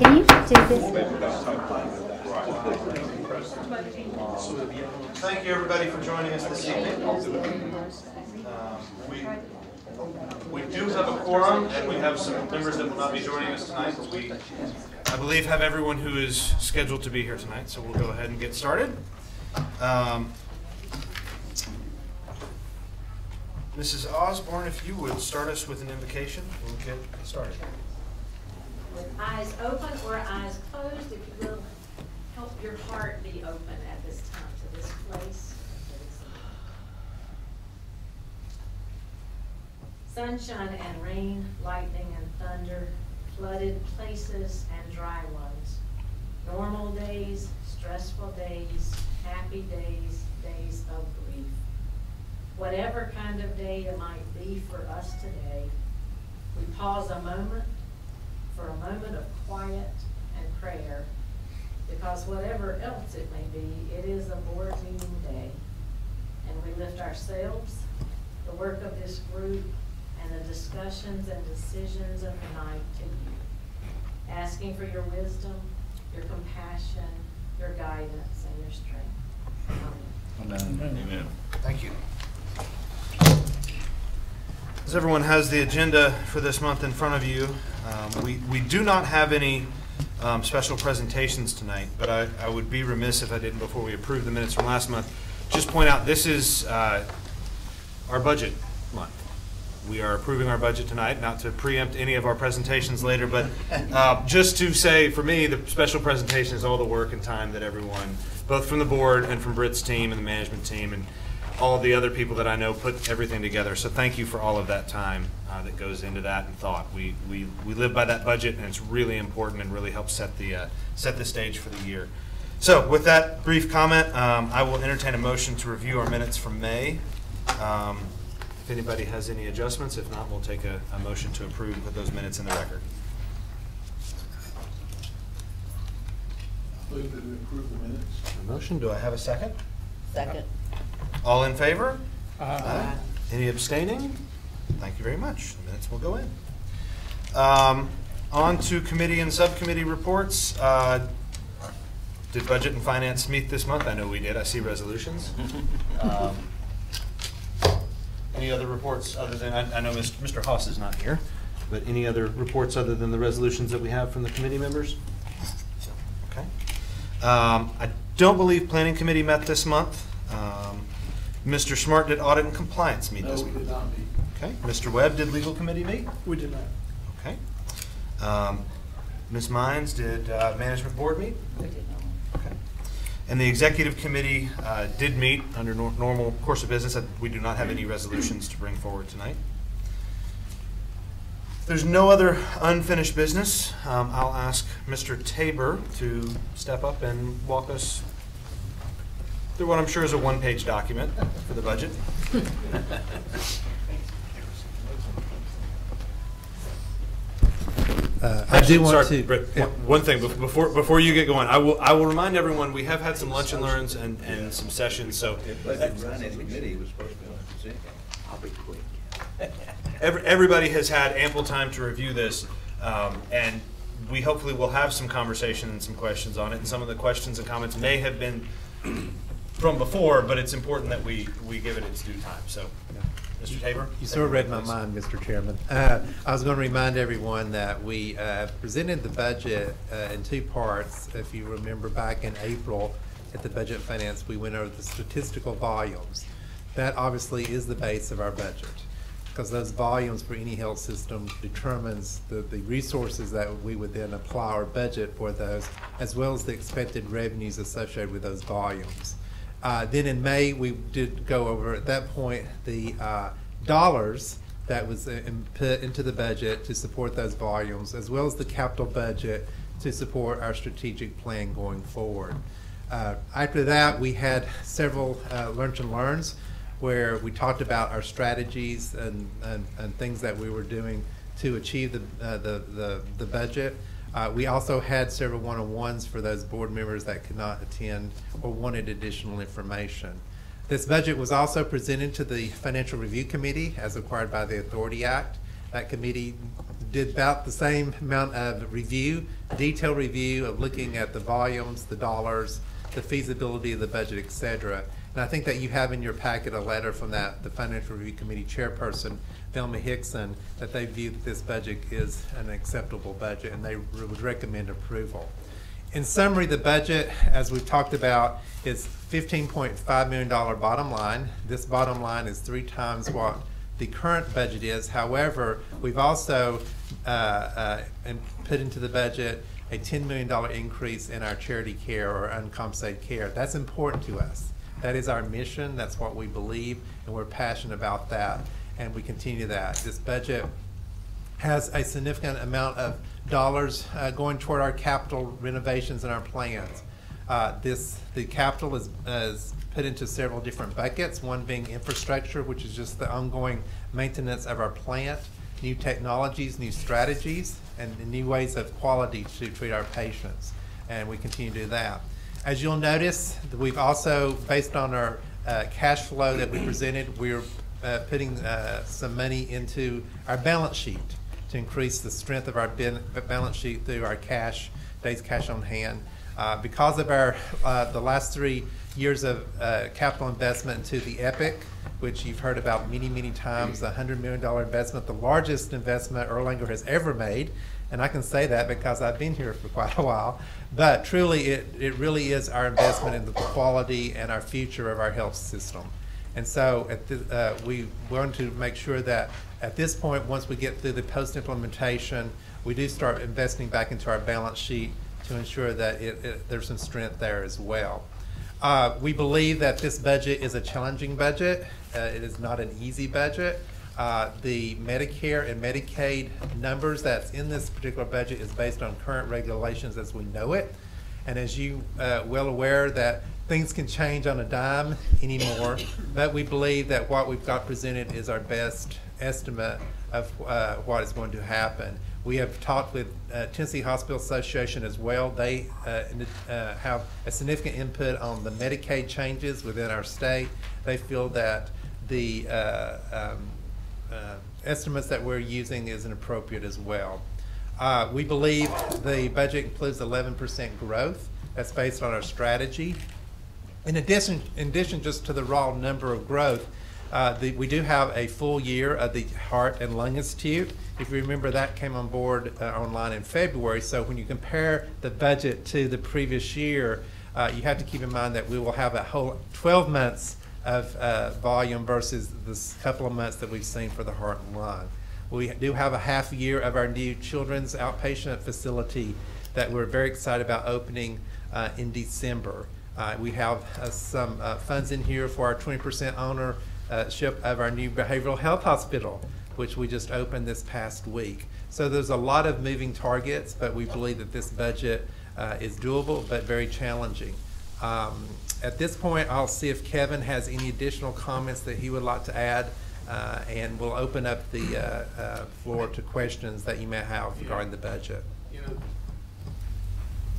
Can you do this? Thank you, everybody, for joining us this evening. We do have a quorum, and we have some members that will not be joining us tonight, but we, I believe, have everyone who is scheduled to be here tonight, so we'll go ahead and get started. Mrs. Osborne, if you would start us with an invocation, we'll get started. With eyes open or eyes closed, if you will, help your heart be open at this time to this place. Sunshine and rain, lightning and thunder, flooded places and dry ones. Normal days, stressful days, happy days, days of grief. Whatever kind of day it might be for us today, we pause a moment for a moment of quiet and prayer, because whatever else it may be, it is a board meeting day, and we lift ourselves, the work of this group, and the discussions and decisions of the night to you, asking for your wisdom, your compassion, your guidance, and your strength. Amen. Amen. Amen. Thank you. As everyone has the agenda for this month in front of you, we do not have any special presentations tonight, but I would be remiss if I didn't, before we approve the minutes from last month, just point out this is our budget month. We are approving our budget tonight, not to preempt any of our presentations later, but just to say, for me, the special presentation is all the work and time that everyone, both from the board and from Britt's team and the management team and all of the other people that I know, put everything together. So thank you for all of that time that goes into that and thought. We live by that budget, and it's really important and really helps set the stage for the year. So with that brief comment, I will entertain a motion to review our minutes from May. If anybody has any adjustments, if not, we'll take a motion to approve and put those minutes in the record. I move that we approve the minutes. A motion. Do I have a second? Second. All in favor? Aye. Any abstaining? Thank you very much. The minutes will go in. On to committee and subcommittee reports. Did Budget and Finance meet this month? I know we did. I see resolutions. Any other reports other than, I know Mr. Haas is not here, but any other reports other than the resolutions that we have from the committee members? Okay. I don't believe Planning Committee met this month. Mr. Smart, did Audit and Compliance meet this month? No, we did not meet. Okay. Mr. Webb, did Legal Committee meet? We did not. Okay. Ms. Mines, did Management Board meet? We did not. Okay. And the Executive Committee did meet under normal course of business. We do not have any resolutions to bring forward tonight. If there's no other unfinished business, I'll ask Mr. Tabor to step up and walk us through what I'm sure is a one-page document for the budget. I do want to. Britt, one thing before you get going, I will remind everyone we have had some lunch and learns and some sessions. So I'll be quick. Everybody has had ample time to review this, and we hopefully will have some conversation and some questions on it. And some of the questions and comments may have been from before, but it's important that we give it its due time. So. Mr. Tabor? You sort of read my mind, Mr. Chairman. I was going to remind everyone that we presented the budget in two parts. If you remember back in April at the Budget and Finance, we went over the statistical volumes. That obviously is the base of our budget, because those volumes for any health system determines the resources that we would then apply our budget for those, as well as the expected revenues associated with those volumes. Then in May, we did go over, at that point, the dollars that was put into the budget to support those volumes, as well as the capital budget to support our strategic plan going forward. After that, we had several lunch and learns where we talked about our strategies and things that we were doing to achieve the budget. We also had several one-on-ones for those board members that could not attend or wanted additional information. This budget was also presented to the Financial Review Committee as required by the Authority Act. That committee did about the same amount of review, detailed review of looking at the volumes, the dollars, the feasibility of the budget, et cetera. And I think that you have in your packet a letter from the Financial Review Committee chairperson, Velma Hickson, that they view that this budget is an acceptable budget and they would recommend approval. In summary, the budget, as we've talked about, is $15.5 million bottom line. This bottom line is 3 times what the current budget is. However, we've also put into the budget a $10 million increase in our charity care or uncompensated care. That's important to us. That is our mission. That's what we believe, and we're passionate about that, and we continue that. This budget has a significant amount of dollars going toward our capital renovations and our plans. The capital is put into several different buckets, one being infrastructure, which is just the ongoing maintenance of our plant, new technologies, new strategies, and new ways of quality to treat our patients, and we continue to do that. As you'll notice, we've also, based on our cash flow that we presented, we're putting some money into our balance sheet to increase the strength of our balance sheet through our days cash on hand. Because of the last 3 years of capital investment into the EPIC, which you've heard about many, many times, the $100 million investment, the largest investment Erlanger has ever made. And I can say that because I've been here for quite a while. But truly, it really is our investment in the quality and our future of our health system. And so we want to make sure that at this point, once we get through the post-implementation, we do start investing back into our balance sheet to ensure that there's some strength there as well. We believe that this budget is a challenging budget. It is not an easy budget. The Medicare and Medicaid numbers that's in this particular budget is based on current regulations as we know it. And as you well aware that things can change on a dime anymore, but we believe that what we've got presented is our best estimate of what is going to happen. We have talked with Tennessee Hospital Association as well. They have a significant input on the Medicaid changes within our state. They feel that the estimates that we're using is inappropriate as well. We believe the budget includes 11% growth. That's based on our strategy. In addition just to the raw number of growth, we do have a full year of the Heart and Lung Institute. If you remember, that came on board online in February. So when you compare the budget to the previous year, you have to keep in mind that we will have a whole 12 months of volume versus this couple of months that we've seen for the Heart and Lung. We do have a half year of our new children's outpatient facility that we're very excited about opening in December. We have some funds in here for our 20% ownership of our new behavioral health hospital, which we just opened this past week. So there's a lot of moving targets, but we believe that this budget is doable but very challenging. At this point, I'll see if Kevin has any additional comments that he would like to add, and we'll open up the floor to questions that you may have regarding the budget. You know,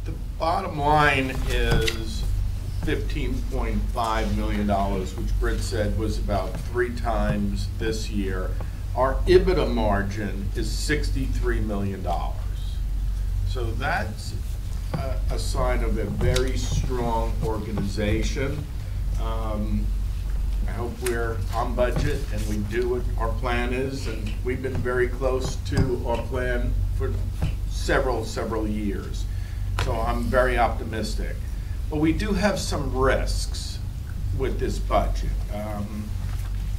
the bottom line is $15.5 million, which Britt said was about 3 times this year. Our EBITDA margin is $63 million. So that's a sign of a very strong organization. I hope we're on budget and we do what our plan is, and we've been very close to our plan for several years. So I'm very optimistic. But we do have some risks with this budget.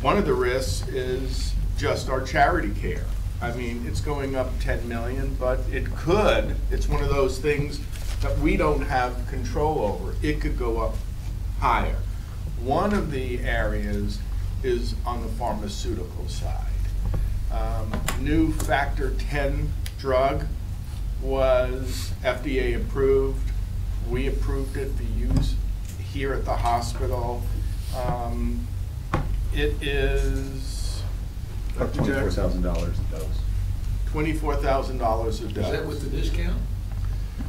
One of the risks is just our charity care. I mean, it's going up 10 million, but it's one of those things that we don't have control over. It could go up higher. One of the areas is on the pharmaceutical side. New Factor 10 drug was FDA approved. We approved it for use here at the hospital. It is about $24,000 a dose. $24,000 a dose. Is that with the discount?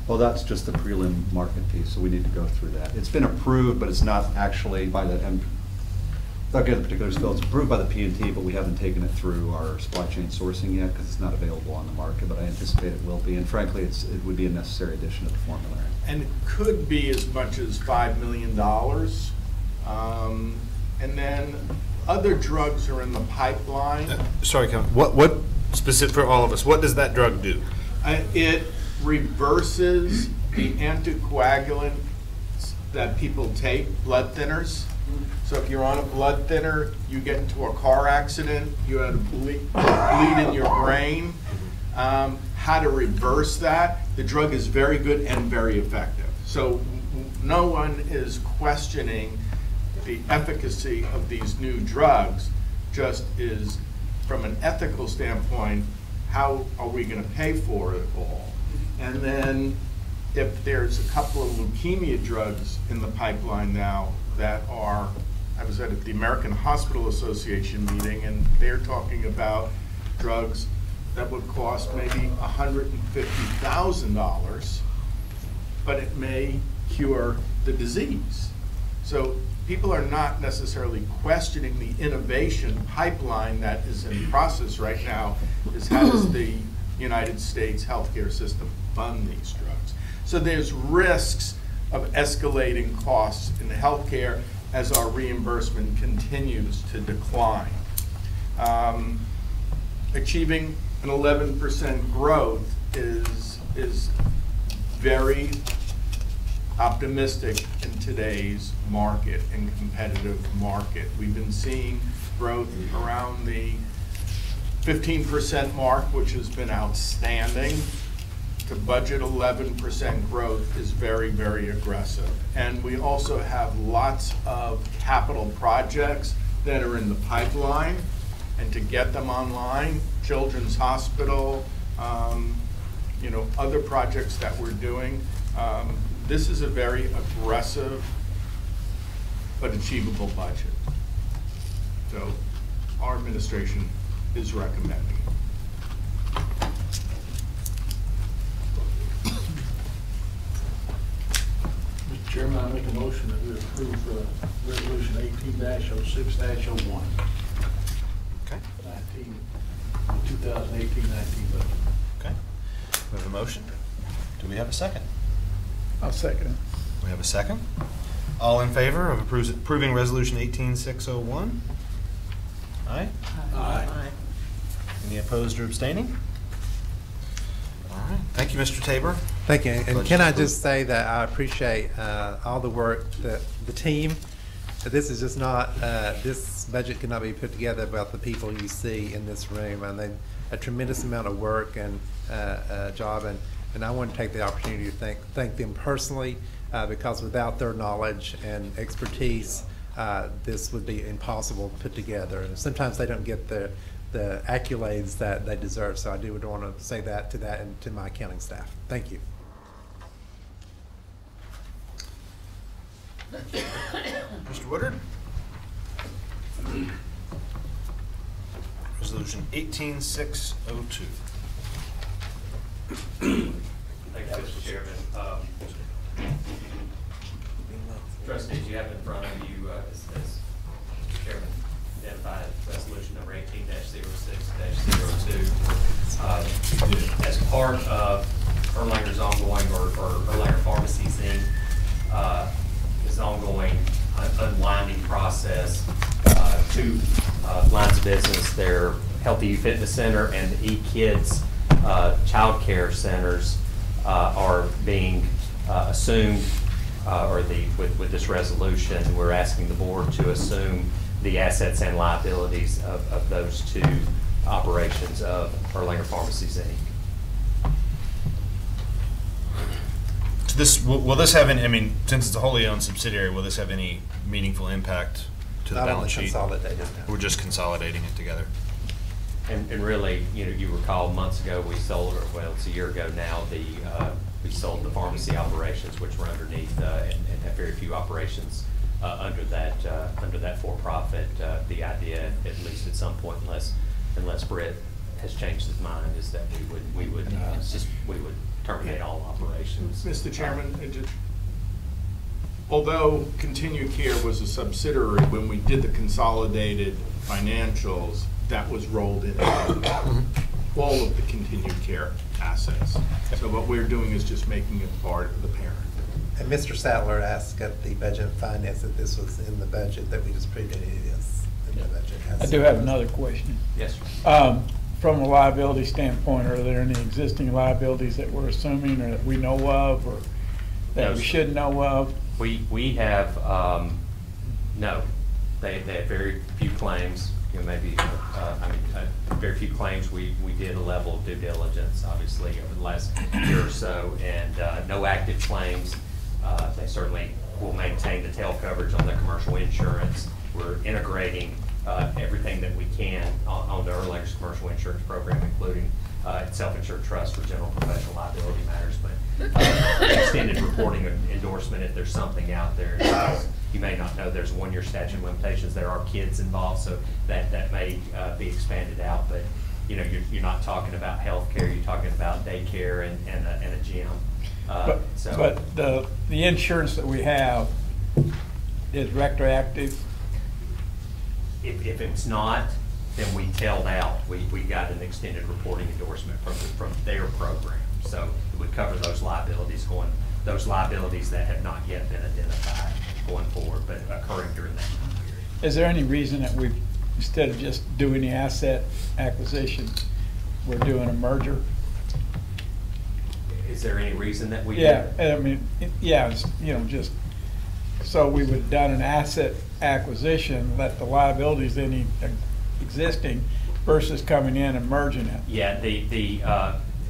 Well, that's just the prelim market piece, so we need to go through that. It's been approved, but it's not actually by the Without getting the particulars, Phil, it's approved by the P&T, but we haven't taken it through our supply chain sourcing yet because it's not available on the market, but I anticipate it will be. And frankly, it would be a necessary addition to the formulary. And it could be as much as $5 million. And then other drugs are in the pipeline. Sorry, Kevin, what specific, for all of us, what does that drug do? It reverses the anticoagulants that people take, blood thinners. So if you're on a blood thinner, you get into a car accident, you had a bleed in your brain. How to reverse that? The drug is very good and very effective. So no one is questioning the efficacy of these new drugs, just is from an ethical standpoint, how are we going to pay for it all? And then if there's a couple of leukemia drugs in the pipeline now that are, I was at the American Hospital Association meeting, and they're talking about drugs that would cost maybe $150,000, but it may cure the disease. So people are not necessarily questioning the innovation pipeline that is in process right now, is how does the United States healthcare system fund these drugs? So there's risks of escalating costs in healthcare as our reimbursement continues to decline. Achieving an 11% growth is very optimistic in today's market and competitive market. We've been seeing growth around the 15% mark, which has been outstanding. To budget 11% growth is very, very aggressive. And we also have lots of capital projects that are in the pipeline, and to get them online, Children's Hospital, other projects that we're doing, this is a very aggressive but achievable budget. So our administration is recommending it. Mr. Chairman, I make a motion that we approve Resolution 18-06-01. Okay. 2018-19 budget. Okay. We have a motion. Do we have a second? I'll second it. We have a second. All in favor of approving Resolution 18-601? Aye. Aye. Any opposed or abstaining? All right. Thank you, Mr. Tabor. Thank you. And can I just say that I appreciate all the work that the team, this is just not, this budget could not be put together without the people you see in this room. And then a tremendous amount of work and job. And I want to take the opportunity to thank them personally, because without their knowledge and expertise, this would be impossible to put together. And sometimes they don't get the accolades that they deserve. So I do want to say that and to my accounting staff. Thank you. Mr. Woodard? Resolution 18-602. Thank you, Mr. Chairman. Trustees, you have in front of you, as Mr. Chairman identified, resolution number 18-06-02. As part of Erlanger's ongoing, or Erlanger Pharmacies Inc., his ongoing unwinding process, two lines of business, their Healthy You Fitness Center and the E-Kids child care centers are being assumed, with this resolution, we're asking the board to assume the assets and liabilities of those two operations of Erlanger Pharmacies Inc. Will this have any, I mean, since it's a wholly owned subsidiary, will this have any meaningful impact to the Not on balance sheet? consolidated, no. We're just consolidating it together. And really, you recall months ago, we sold, or well, it's a year ago now, we sold the pharmacy operations, which were underneath, and have very few operations under that for-profit. The idea, at least at some point, unless Brett has changed his mind, is that we would terminate all operations. Mr. Chairman, although Continue Care was a subsidiary, when we did the consolidated financials, that was rolled in all of the Continue Care assets. So what we're doing is just making it part of the parent. And Mr. Sattler asked at the Budget and Finance that this was in the budget, that we just proved it is in the budget. I do have another question. Yes, sir. From a liability standpoint, are there any existing liabilities that we're assuming or that we know of or that No, we sir. should know of? We have, no, they have very few claims, you know, maybe, very few claims. We did a level of due diligence, obviously, over the last year or so, and no active claims. They certainly will maintain the tail coverage on their commercial insurance. We're integrating everything that we can on the Erlanger's commercial insurance program, including self-insured trust for general professional liability matters, but extended reporting endorsement if there's something out there. You may not know there's a 1-year statute of limitations. There are kids involved, so that may be expanded out. But you know, you're not talking about healthcare. You're talking about daycare and a gym. But the insurance that we have is retroactive. If it's not, then we tailed out. We got an extended reporting endorsement from their program. So it would cover those liabilities that have not yet been identified going forward, but occurring during that time period. Is there any reason that we, instead of just doing the asset acquisition, we're doing a merger? Is there any reason that we? Yeah, I mean, yeah, it's, you know, just, so we would have done an asset acquisition, let the liabilities any existing versus coming in and merging it. Yeah,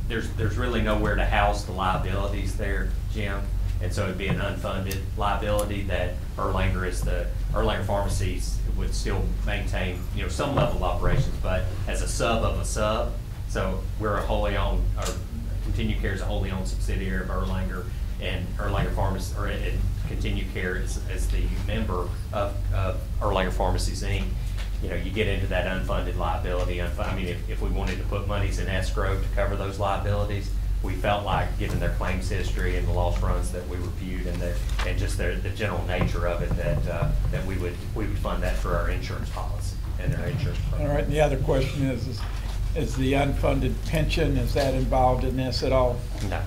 there's really nowhere to house the liabilities there, Jim. And so it'd be an unfunded liability that Erlanger Pharmacies would still maintain, you know, some level of operations, but as a sub of a sub. So we're a wholly owned, or Continue Care is a wholly owned subsidiary of Erlanger, and Erlanger Pharmacy, or Continue Care is the member of Erlanger Pharmacies Inc. You know, you get into that unfunded liability. I mean, if we wanted to put monies in escrow to cover those liabilities, we felt like, given their claims history and the loss runs that we reviewed and just the general nature of it, that we would fund that through our insurance policy and their insurance program. All right, and the other question is the unfunded pension, is that involved in this at all? No.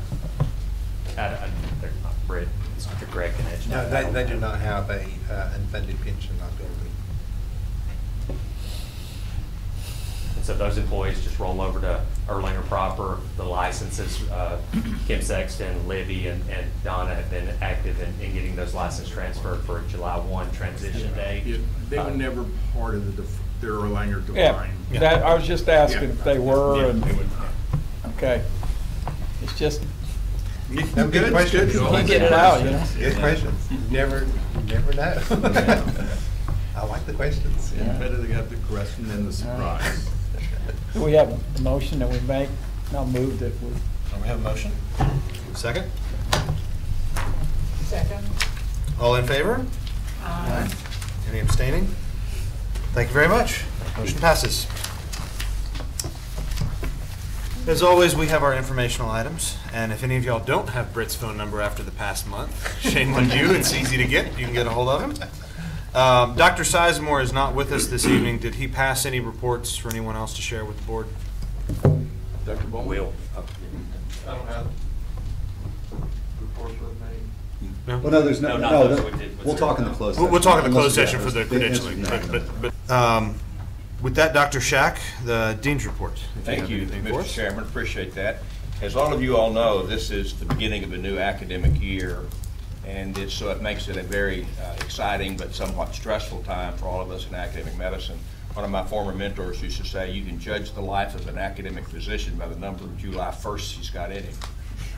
They're not, Brett, Mr. Greg can answer No, that. they do not have a unfunded pension liability. So those employees just roll over to Erlanger proper. The licenses, Kim Sexton, Libby, and Donna have been active in getting those licenses transferred for July 1 transition day. Yeah, they were never part of their Erlanger Yeah, define. that, I was just asking if they were, Yeah, and, they would. okay. It's just, No, good questions. you get it out, you know? Good questions. You never know. I like the questions. Yeah, better to have the question than the surprise. Do we have a motion that we make? I'll move that we. We have a motion. Second? Second. All in favor? Aye. Any abstaining? Thank you very much. Motion passes. As always, we have our informational items, and if any of y'all don't have Britt's phone number after the past month, shame on you. It's easy to get. You can get a hold of him. Dr. Sizemore is not with us this evening. Did he pass any reports for anyone else to share with the board? Dr. Bowman? Will. I don't have reports with me. No? Well, no, there's No, no, not no, those that- we did with we'll talk in the Sarah. closed We'll session. talk in the Unless closed you session for the have business credentialing. with But with that, Dr. Shack, the Dean's report. If Thank have you, anything for Mr. us. Chairman, appreciate that. As all of you all know, this is the beginning of a new academic year, and so it makes it a very exciting but somewhat stressful time for all of us in academic medicine. One of my former mentors used to say, you can judge the life of an academic physician by the number of July 1st he's got in him.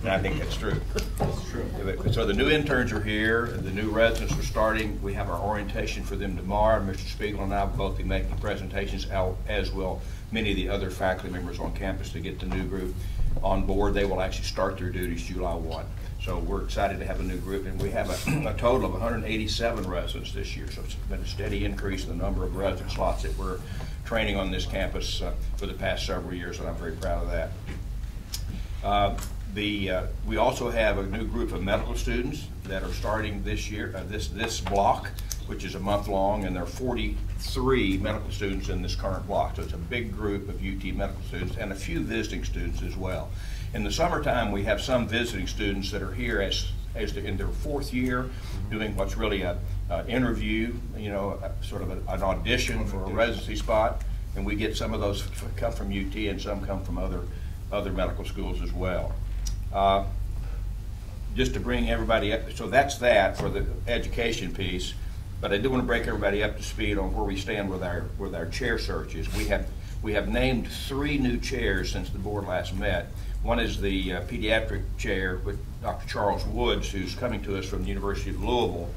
And I think that's true. That's true. So the new interns are here, and the new residents are starting. We have our orientation for them tomorrow. Mr. Spiegel and I will both be making presentations, as will many of the other faculty members on campus, to get the new group on board. They will actually start their duties July 1. So we're excited to have a new group, and we have a total of 187 residents this year. So it's been a steady increase in the number of resident slots that we're training on this campus for the past several years, and I'm very proud of that. We also have a new group of medical students that are starting this year, this block, which is a month long, and there are 43 medical students in this current block. So it's a big group of UT medical students and a few visiting students as well. In the summertime, we have some visiting students that are here in their fourth year, doing what's really an interview, sort of an audition for a residency spot. And we get some of those come from UT and some come from other medical schools as well. Just to bring everybody up, so that's that for the education piece. But I do want to break everybody up to speed on where we stand with our chair searches. We have named 3 new chairs since the board last met. One is the pediatric chair with Dr. Charles Woods, who's coming to us from the University of Louisville.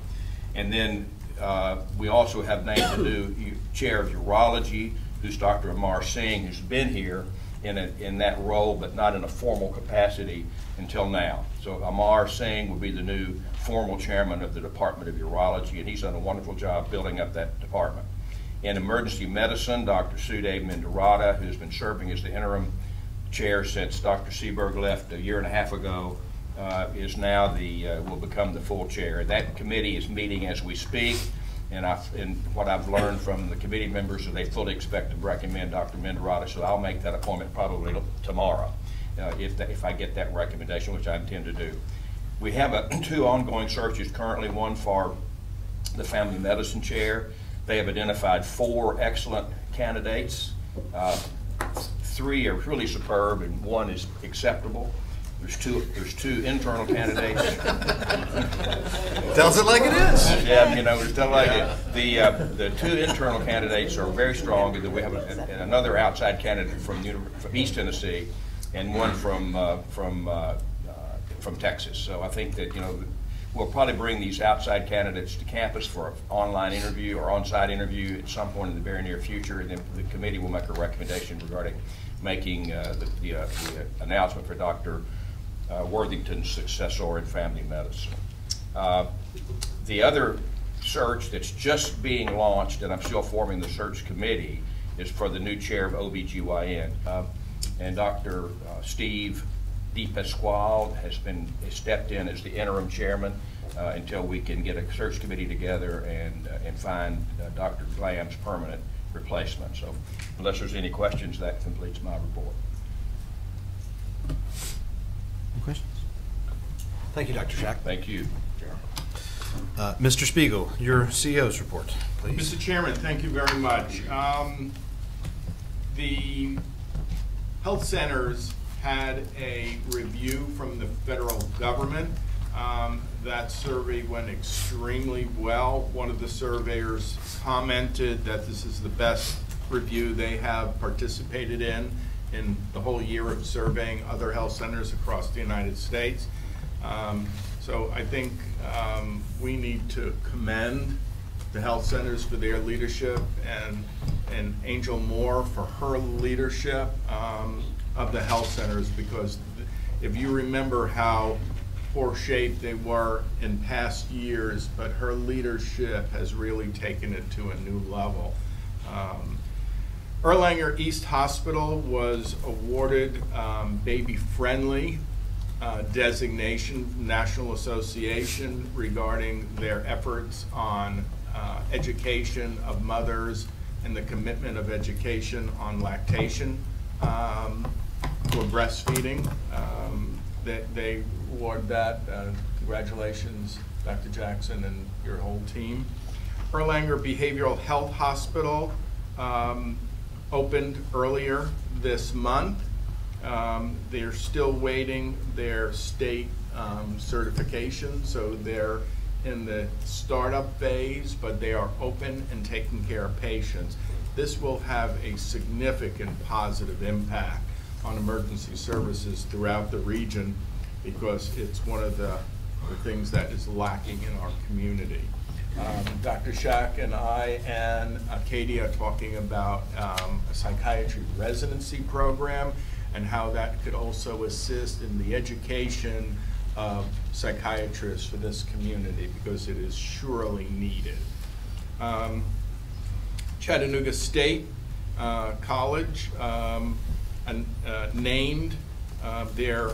And then we also have named a new chair of urology, who's Dr. Amar Singh, who's been here in that role, but not in a formal capacity until now. So Amar Singh will be the new formal chairman of the Department of Urology, and he's done a wonderful job building up that department. In emergency medicine, Dr. Sude Mendarada, who's been serving as the interim chair since Dr. Seberg left a year and a half ago, is now will become the full chair. That committee is meeting as we speak, and what I've learned from the committee members is they fully expect to recommend Dr. Mendarada, so I'll make that appointment probably tomorrow if I get that recommendation, which I intend to do. We have 2 ongoing searches currently, one for the family medicine chair. They have identified 4 excellent candidates. 3 are really superb and 1 is acceptable. There's two internal candidates. Tells it like it is. Yeah, it's still like it. The 2 internal candidates are very strong, and then we have another outside candidate from East Tennessee, and one from Texas. So I think that we'll probably bring these outside candidates to campus for an online interview or on-site interview at some point in the very near future, and then the committee will make a recommendation regarding making the announcement for Dr. Worthington's successor in family medicine. The other search that's just being launched, and I'm still forming the search committee, is for the new chair of OBGYN. And Dr. Steve DePasquale has stepped in as the interim chairman until we can get a search committee together and find Dr. Lamb's permanent replacement. So unless there's any questions, that completes my report. Any questions? Thank you, Dr. Shack. Thank you. Mr. Spiegel, your CEO's report, please. Mr. Chairman, thank you very much. The health centers had a review from the federal government. That survey went extremely well. One of the surveyors commented that this is the best review they have participated in the whole year of surveying other health centers across the United States. So I think we need to commend the health centers for their leadership and Angel Moore for her leadership of the health centers, because if you remember how poor shape they were in past years, but her leadership has really taken it to a new level. Erlanger East Hospital was awarded baby-friendly designation, National Association, regarding their efforts on education of mothers and the commitment of education on lactation for breastfeeding. They award that. Congratulations, Dr. Jackson and your whole team. Erlanger Behavioral Health Hospital opened earlier this month. They're still waiting their state certification, so they're in the startup phase, but they are open and taking care of patients. This will have a significant positive impact on emergency services throughout the region, because it's one of the things that is lacking in our community. Dr. Shack and I and Katie are talking about a psychiatry residency program and how that could also assist in the education of psychiatrists for this community, because it is surely needed. Chattanooga State College named their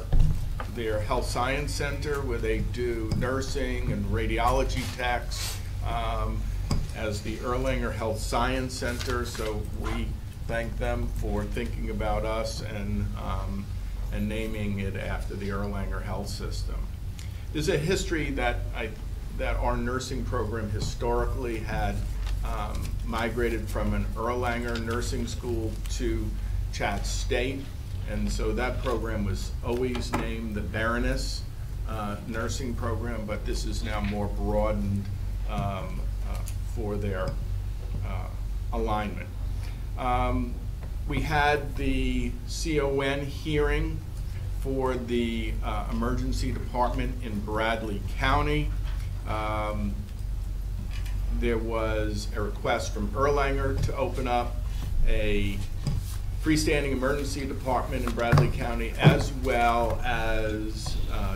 their health science center where they do nursing and radiology techs as the Erlanger Health Science Center. So we thank them for thinking about us and naming it after the Erlanger Health System. There's a history that our nursing program historically had migrated from an Erlanger nursing school to Chat State, and so that program was always named the Baroness Nursing Program, but this is now more broadened for their alignment. We had the CON hearing for the emergency department in Bradley County. There was a request from Erlanger to open up a freestanding emergency department in Bradley County, as well as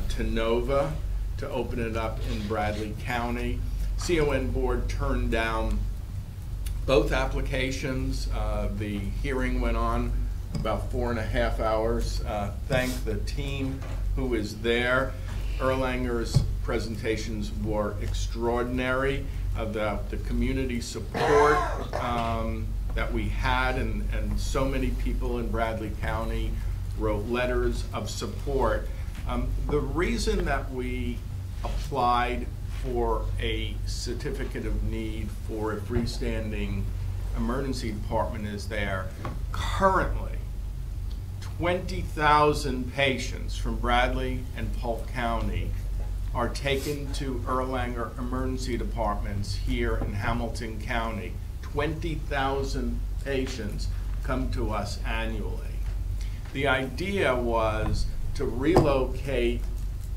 Tenova to open it up in Bradley County. CON board turned down both applications. The hearing went on about 4.5 hours. Thank the team who was there. Erlanger's presentations were extraordinary about the community support that we had, and so many people in Bradley County wrote letters of support. The reason that we applied for a certificate of need for a freestanding emergency department is there currently 20,000 patients from Bradley and Polk County are taken to Erlanger emergency departments here in Hamilton County. 20,000 patients come to us annually. The idea was to relocate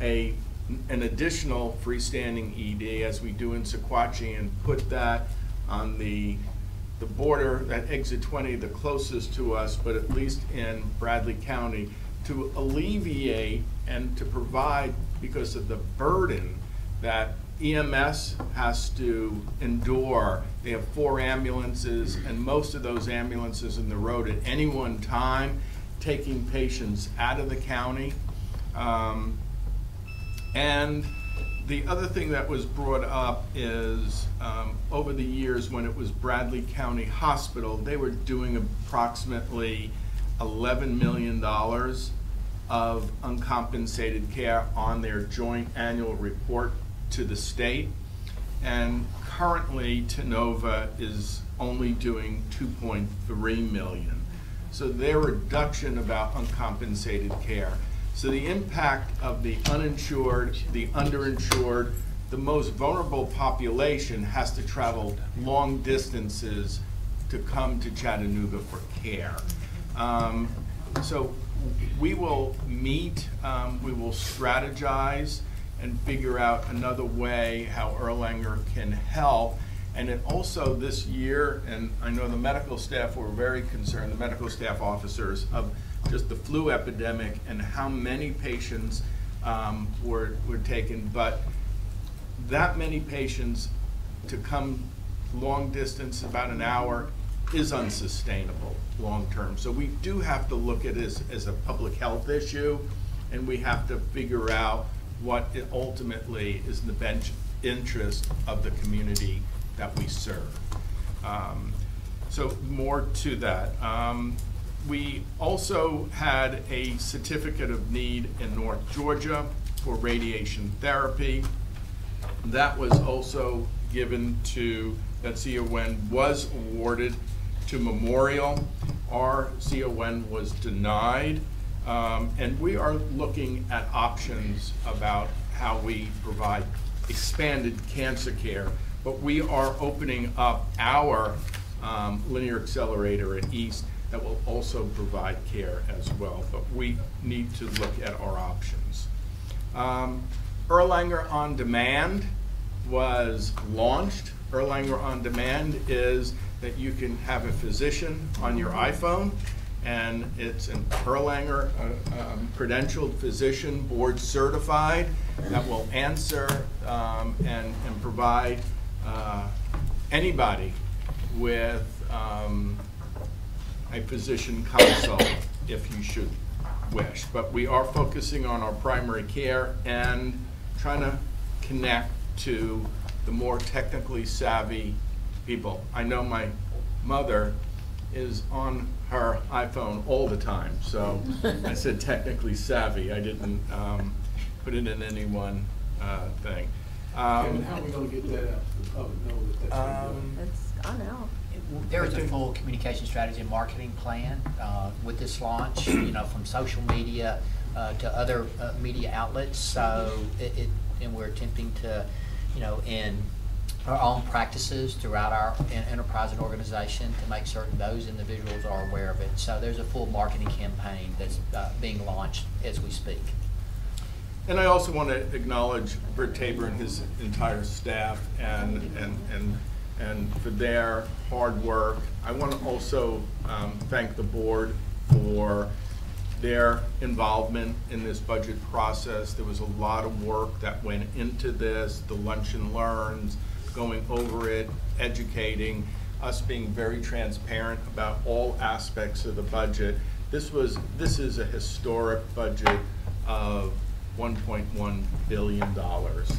an additional freestanding ED, as we do in Sequatchie, and put that on the border, that exit 20, the closest to us, but at least in Bradley County, to alleviate and to provide, because of the burden that EMS has to endure. They have 4 ambulances, and most of those ambulances in the road at any one time, taking patients out of the county. And the other thing that was brought up is over the years when it was Bradley County Hospital, they were doing approximately $11 million of uncompensated care on their joint annual report to the state. And currently Tenova is only doing $2.3 million. So their reduction about uncompensated care. So the impact of the uninsured, the underinsured, the most vulnerable population has to travel long distances to come to Chattanooga for care. So we will meet, we will strategize and figure out another way how Erlanger can help. And it also this year, and I know the medical staff were very concerned, the medical staff officers, of just the flu epidemic and how many patients were taken. But that many patients to come long distance, about an hour, is unsustainable long term. So we do have to look at it as a public health issue, and we have to figure out what it ultimately is in the best interest of the community that we serve. So more to that. We also had a certificate of need in North Georgia for radiation therapy. That was also given to, that CON was awarded to Memorial. Our CON was denied. And we are looking at options about how we provide expanded cancer care, but we are opening up our linear accelerator at East that will also provide care as well, but we need to look at our options. Erlanger On Demand was launched. Erlanger On Demand is that you can have a physician on your iPhone, and it's an Erlanger credentialed physician, board certified, that will answer and provide anybody with a physician consult if you should wish. But we are focusing on our primary care and trying to connect to the more technically savvy people. I know my mother is on her iPhone all the time, so I said technically savvy. I didn't put it in any one thing. Kevin, how are we gonna get that out to the public, know that that's being done? It's gone out. There is a full communication strategy and marketing plan with this launch, you know, from social media to other media outlets. So and we're attempting to, you know, in our own practices throughout our enterprise and organization to make certain those individuals are aware of it. So there's a full marketing campaign that's being launched as we speak. And I also want to acknowledge Britt Tabor and his entire staff and for their hard work. I want to also thank the board for their involvement in this budget process. There was a lot of work that went into this, the lunch and learns, going over it, educating, us being very transparent about all aspects of the budget. This is a historic budget of $1.1 billion,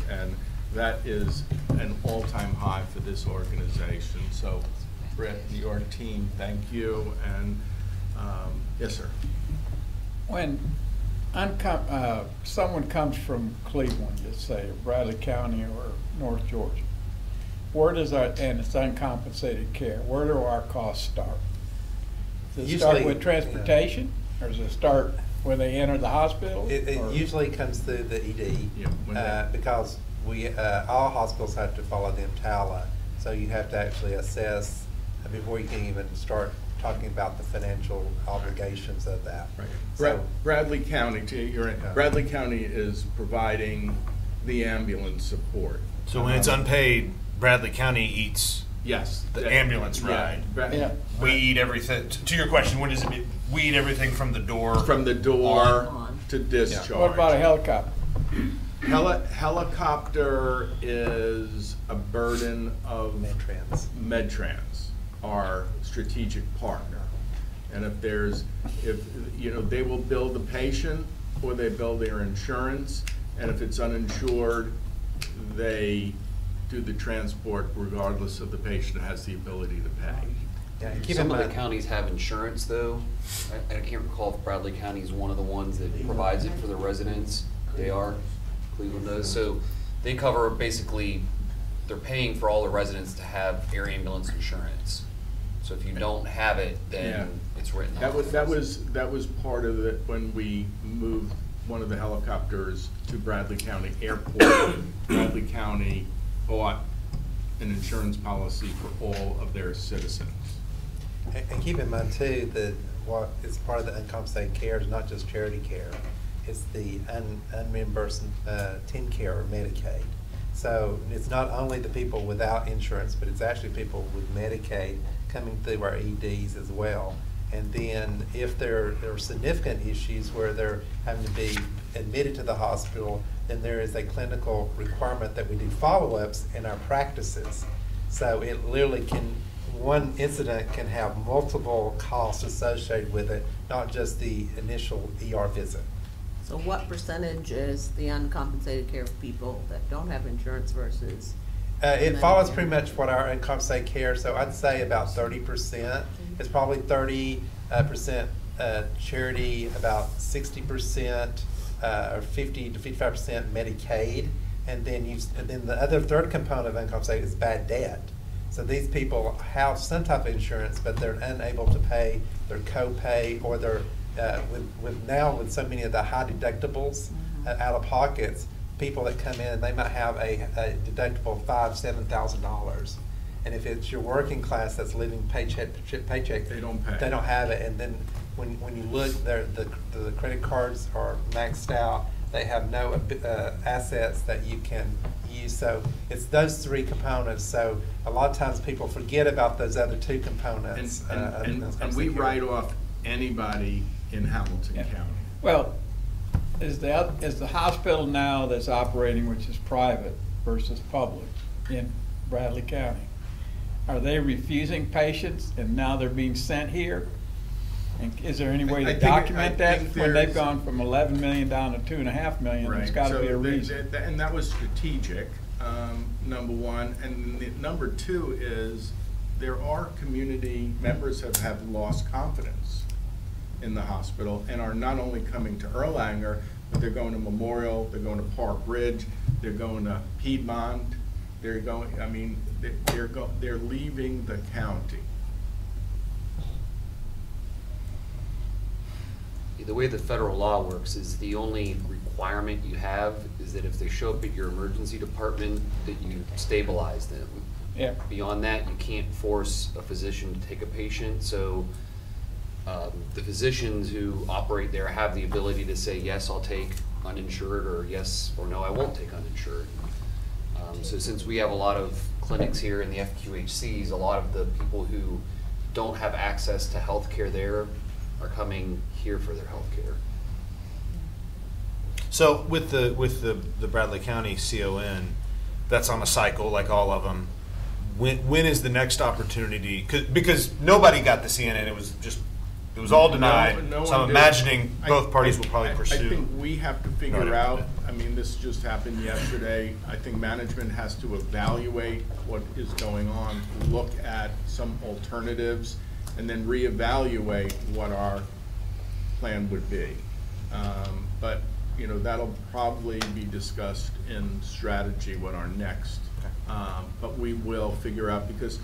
and that is an all-time high for this organization. So, Britt, your team, thank you, and yes, sir. When someone comes from Cleveland, let's say, or Bradley County or North Georgia, where does and it's uncompensated care, where do our costs start? Does it start with transportation, or does it start when they enter the hospital? It usually comes through the ED, because all hospitals have to follow the EMTALA, so you have to actually assess before you can even start talking about the financial obligations of that. Right. So, Bradley County, Bradley County is providing the ambulance support. So when it's unpaid, Bradley County eats Yes. the ambulance ride. Yeah. We eat everything. To your question, what does it mean? We eat everything from the door. From the door On. to discharge. What about a helicopter? Helicopter is a burden of MedTrans, our strategic partner. And if they will bill the patient or they bill their insurance, and if it's uninsured, they do the transport regardless of the patient has the ability to pay. yeah, keep Some in of the mind, counties have insurance, though. I can't recall if Bradley County is one of the ones that provides it for the residents. They are, Cleveland does. So they cover basically, they're paying for all the residents to have air ambulance insurance. So if you don't have it, then it's written off. That was part of it when we moved one of the helicopters to Bradley County Airport. Bradley County bought an insurance policy for all of their citizens. and keep in mind too that what is part of the uncompensated care is not just charity care, it's the unreimbursed TN care or Medicaid. So it's not only the people without insurance, but it's actually people with Medicaid coming through our EDs as well. And then if there are significant issues where they're having to be admitted to the hospital, then there is a clinical requirement that we do follow-ups in our practices. So it literally one incident can have multiple costs associated with it, not just the initial ER visit. So what percentage is the uncompensated care of people that don't have insurance versus? It follows pretty much what our uncompensated care, so I'd say about 30%. It's probably 30% charity, about 60% or 50 to 55% Medicaid, and then the other third component of uncompensated is bad debt. So these people have some type of insurance, but they're unable to pay their copay, or they're with so many of the high deductibles out of pockets. People that come in, they might have a deductible of $5,000–7,000, and if it's your working class that's living paycheck to paycheck, They don't pay. They don't have it, and then when you look, the credit cards are maxed out. They have no assets that you can use. So it's those three components. So a lot of times people forget about those other two components. And we write off anybody in Hamilton County. Well, is the hospital now that's operating, which is private versus public in Bradley County, are they refusing patients and now they're being sent here? And is there any way I to think it- I document that think when they've there's- gone from 11 million down to 2.5 million? There's got to be a reason. And that was strategic, number one. And number two is there are community members that have lost confidence in the hospital and are not only coming to Erlanger, but they're going to Memorial, they're going to Park Ridge, they're going to Piedmont, they're going, I mean, they're leaving the county. The way the federal law works is the only requirement you have is that if they show up at your emergency department, that you stabilize them. Yeah. Beyond that, you can't force a physician to take a patient, so the physicians who operate there have the ability to say, yes, I'll take uninsured, or yes or no, I won't take uninsured. So since we have a lot of clinics here in the FQHCs, a lot of the people who don't have access to health care there are coming here for their health care. So with the Bradley County CON, that's on a cycle like all of them. When is the next opportunity? Because nobody got the CNN. It was all denied. No so I'm one did. imagining both parties will probably pursue. I think we have to figure No, out, I mean, this just happened yesterday. I think management has to evaluate what is going on, look at some alternatives, and then reevaluate what our plan would be. But, you know, that'll probably be discussed in strategy, what our next, but we will figure out, because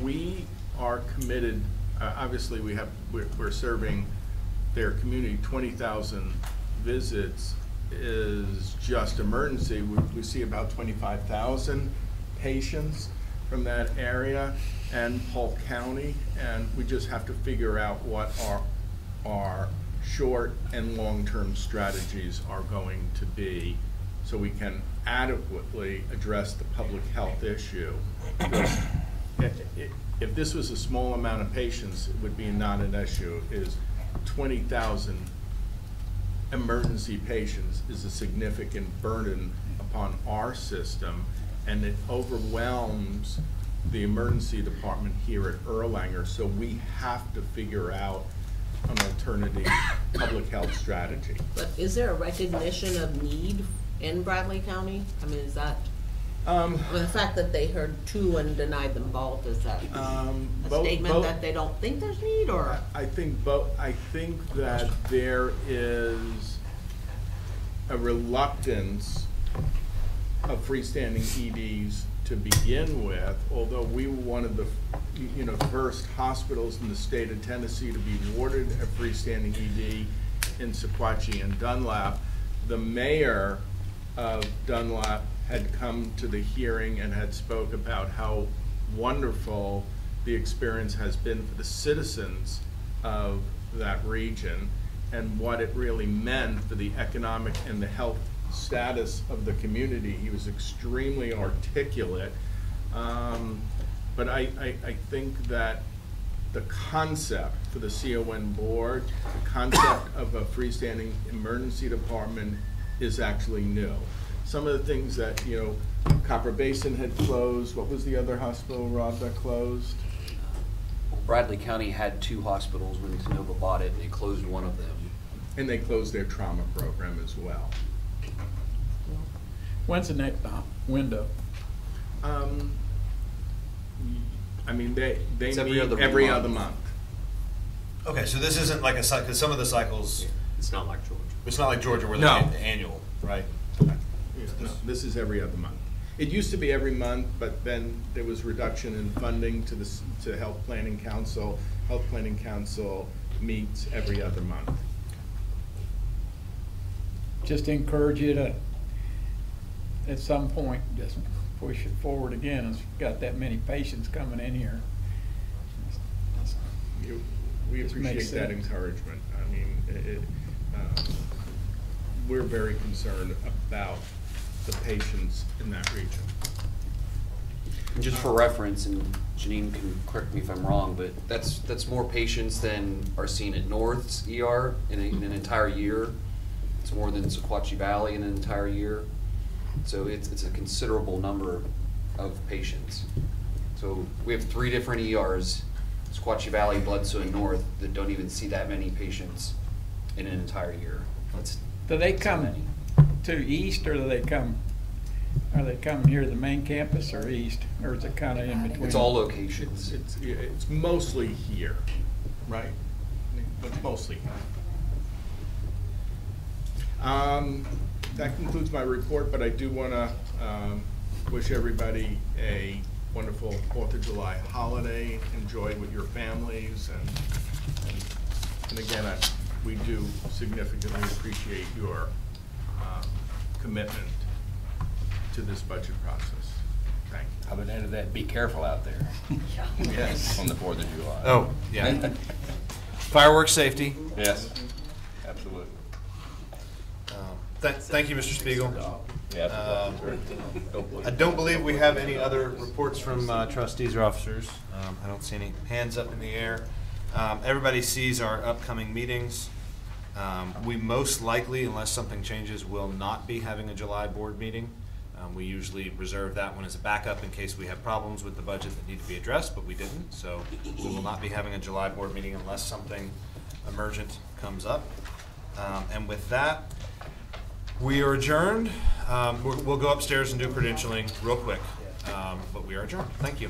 we are committed, obviously we're serving their community. 20,000 visits is just emergency. We see about 25,000 patients from that area and Polk County, and we just have to figure out what our short and long-term strategies are going to be so we can adequately address the public health issue. Because if this was a small amount of patients, it would be not an issue. 20,000 emergency patients is a significant burden upon our system, and it overwhelms the emergency department here at Erlanger, so we have to figure out an alternative public health strategy. But is there a recognition of need in Bradley County? I mean, is that, the fact that they heard two and denied them both, is that a statement that they don't think there's need, or? I think that there is a reluctance of freestanding EDs to begin with, although we were one of the first hospitals in the state of Tennessee to be awarded a freestanding ED in Sequatchie and Dunlap. The mayor of Dunlap had come to the hearing and had spoke about how wonderful the experience has been for the citizens of that region and what it really meant for the economic and the health status of the community. He was extremely articulate. But I think that the concept for the CON board, the concept of a freestanding emergency department is actually new. Some of the things that, Copper Basin had closed. What was the other hospital, Rob, that closed? Bradley County had two hospitals when Tenova bought it, and they closed one of them. And they closed their trauma program as well. When's the next window? I mean, they It's meet every other month. month. Okay, so this isn't like a cycle, because some of the cycles, It's not like Georgia. it's not like Georgia where No. they're annual, right? No, this is every other month. It used to be every month, but then there was reduction in funding to Health Planning Council. Health Planning Council meets every other month. Just encourage you to, at some point, just push it forward again. It's got that many patients coming in here. We Just makes appreciate that sense. encouragement. I mean, we're very concerned about the patients in that region. And just for reference, and Janine can correct me if I'm wrong, but that's more patients than are seen at North's ER in an entire year. It's more than Sequatchie Valley in an entire year. So it's a considerable number of patients. So we have 3 different ERs Squatchy Valley, Bledsoe, and North that don't even see that many patients in an entire year. Do they that's come many. to east, or are they coming here to the main campus or east, or is it kind of in between? It's all locations. It's mostly here, right? It's mostly here. That concludes my report, but I do want to wish everybody a wonderful 4th of July holiday. Enjoy with your families, and again, we do significantly appreciate your commitment to this budget process. Thank you. I would add to that, be careful out there. Yes. On the 4th of July. Oh, yeah. Fireworks safety. Yes, absolutely. Thank you, Mr. Spiegel. Yeah. I don't believe we have any other reports from trustees or officers. I don't see any hands up in the air. Everybody sees our upcoming meetings. We most likely, unless something changes, will not be having a July board meeting. We usually reserve that one as a backup in case we have problems with the budget that need to be addressed, but we didn't. So we will not be having a July board meeting unless something emergent comes up. And with that, we are adjourned. We'll go upstairs and do credentialing real quick, but we are adjourned. Thank you.